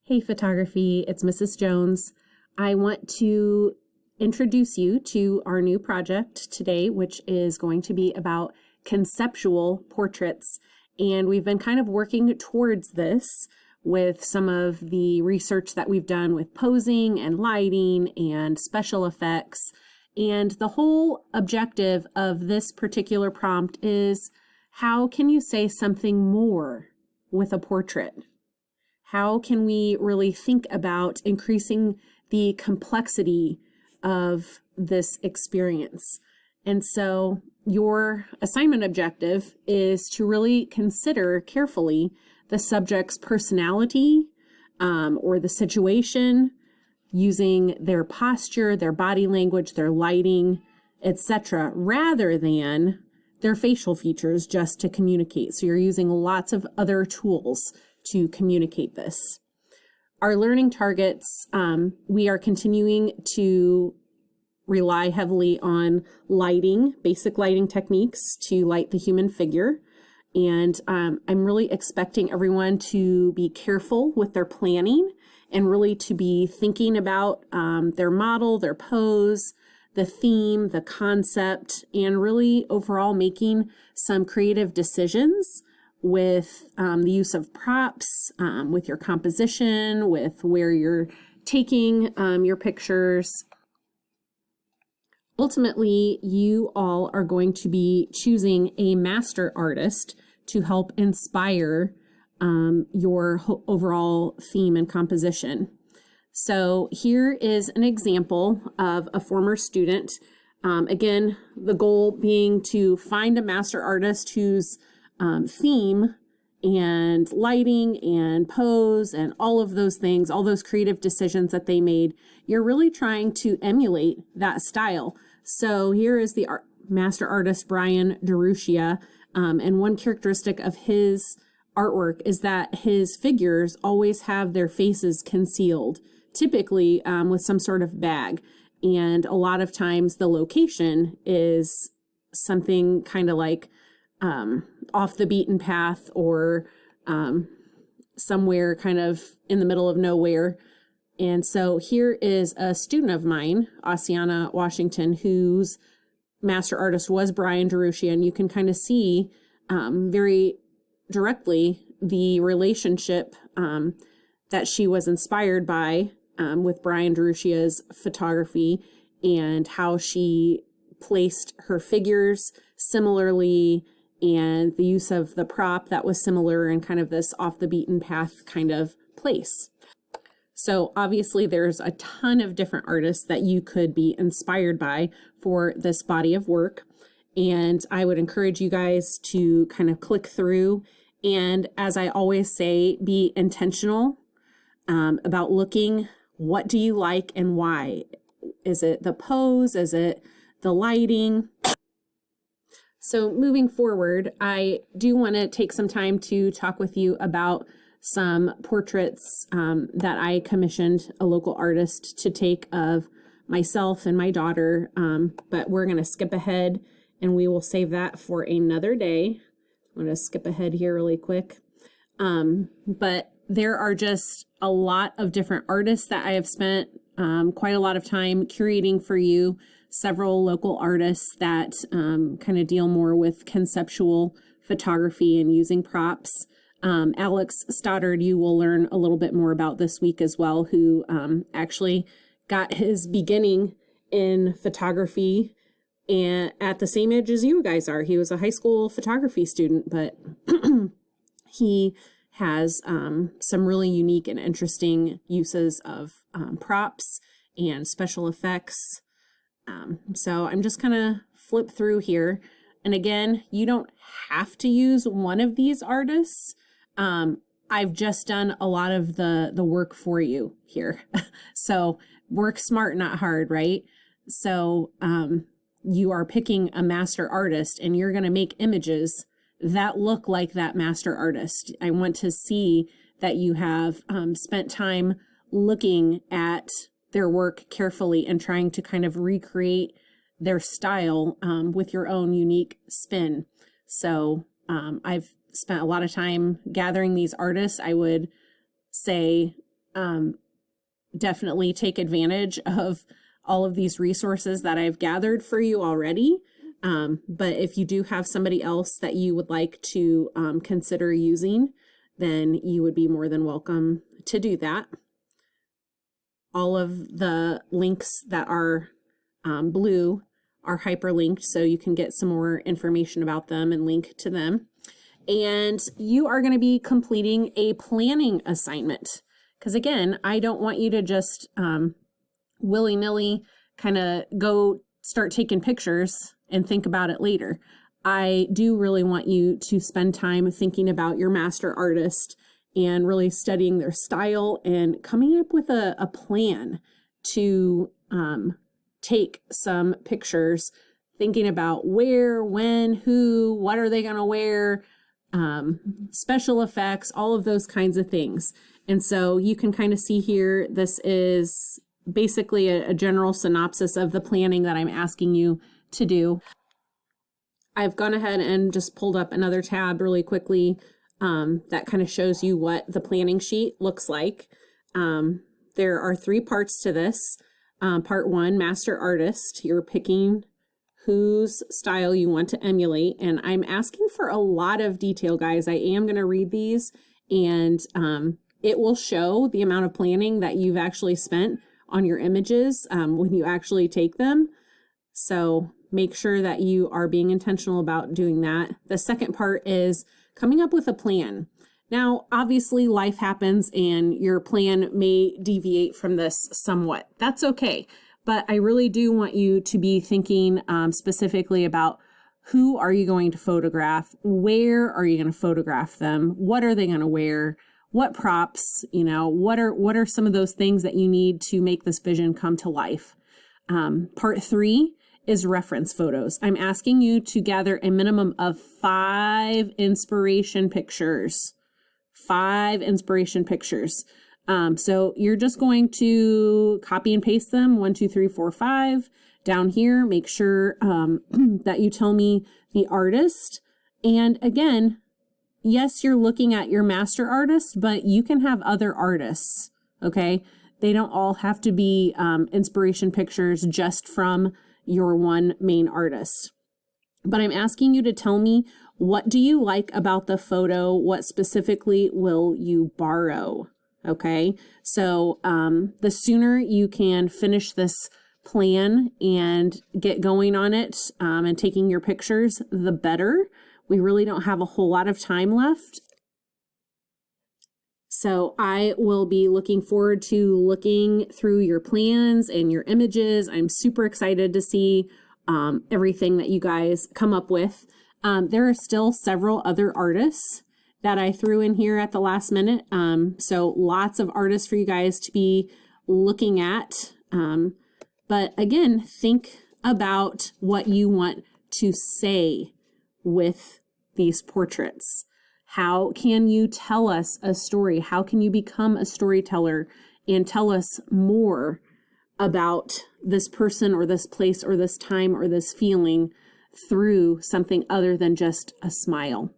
Hey photography, it's Mrs. Jones. I want to introduce you to our new project today, which is going to be about conceptual portraits. And we've been kind of working towards this with some of the research that we've done with posing and lighting and special effects. And the whole objective of this particular prompt is, how can you say something more with a portrait? How can we really think about increasing the complexity of this experience? And so your assignment objective is to really consider carefully the subject's personality or the situation, using their posture, their body language, their lighting, etc., rather than their facial features just to communicate. So you're using lots of other tools to communicate this. Our learning targets, we are continuing to rely heavily on lighting, basic lighting techniques to light the human figure. And I'm really expecting everyone to be careful with their planning and really to be thinking about their model, their pose, the theme, the concept, and really overall making some creative decisions with the use of props, with your composition, with where you're taking your pictures. Ultimately, you all are going to be choosing a master artist to help inspire your overall theme and composition. So here is an example of a former student. Again, the goal being to find a master artist whose theme and lighting and pose and all of those things, all those creative decisions that they made, you're really trying to emulate that style. So here is the master artist, Brian DeRucia, and one characteristic of his artwork is that his figures always have their faces concealed, typically with some sort of bag. And a lot of times the location is something kind of like off the beaten path or somewhere kind of in the middle of nowhere. And so here is a student of mine, Oceana Washington, whose master artist was Brian DeRucia, and you can kind of see very directly the relationship that she was inspired by with Brian DeRucia's photography and how she placed her figures similarly, and the use of the prop that was similar in kind of this off the beaten path kind of place. So obviously there's a ton of different artists that you could be inspired by for this body of work. And I would encourage you guys to kind of click through. And as I always say, be intentional about looking, what do you like and why? Is it the pose? Is it the lighting? So moving forward, I do want to take some time to talk with you about some portraits that I commissioned a local artist to take of myself and my daughter, but we're going to skip ahead and we will save that for another day. I'm going to skip ahead here really quick. But there are just a lot of different artists that I have spent quite a lot of time curating for you. Several local artists that kind of deal more with conceptual photography and using props. Alex Stoddard, you will learn a little bit more about this week as well, who actually got his beginning in photography and at the same age as you guys are. He was a high school photography student, but he has some really unique and interesting uses of props and special effects. So I'm just kind of flip through here. And again, you don't have to use one of these artists. I've just done a lot of the work for you here. So work smart, not hard, right? So you are picking a master artist and you're going to make images that look like that master artist. I want to see that you have spent time looking at their work carefully and trying to kind of recreate their style with your own unique spin. So I've spent a lot of time gathering these artists. I would say definitely take advantage of all of these resources that I've gathered for you already. But if you do have somebody else that you would like to consider using, then you would be more than welcome to do that. All of the links that are blue are hyperlinked, so you can get some more information about them and link to them. And you are going to be completing a planning assignment. Because again, I don't want you to just willy-nilly kind of go start taking pictures and think about it later. I do really want you to spend time thinking about your master artist and really studying their style and coming up with a plan to take some pictures, thinking about where, when, who, what are they going to wear, special effects, all of those kinds of things. And so you can kind of see here, this is basically a general synopsis of the planning that I'm asking you to do. I've gone ahead and just pulled up another tab really quickly that kind of shows you what the planning sheet looks like. There are 3 parts to this. Part 1, master artist. You're picking whose style you want to emulate. And I'm asking for a lot of detail, guys. I am going to read these, and it will show the amount of planning that you've actually spent on your images when you actually take them. So make sure that you are being intentional about doing that. The second part is coming up with a plan. Now, obviously, life happens and your plan may deviate from this somewhat. That's okay. But I really do want you to be thinking specifically about who are you going to photograph? Where are you going to photograph them? What are they going to wear? What props, what are some of those things that you need to make this vision come to life? Part 3 is reference photos. I'm asking you to gather a minimum of 5 inspiration pictures. 5 inspiration pictures. So you're just going to copy and paste them, 1, 2, 3, 4, 5 down here. Make sure that you tell me the artist. And again, yes, you're looking at your master artist, but you can have other artists, okay? They don't all have to be inspiration pictures just from your one main artist. But I'm asking you to tell me, what do you like about the photo? What specifically will you borrow? Okay, so the sooner you can finish this plan and get going on it and taking your pictures, the better. We really don't have a whole lot of time left. So I will be looking forward to looking through your plans and your images. I'm super excited to see everything that you guys come up with. There are still several other artists that I threw in here at the last minute. So lots of artists for you guys to be looking at. But again, think about what you want to say with these portraits. How can you tell us a story? How can you become a storyteller and tell us more about this person or this place or this time or this feeling through something other than just a smile?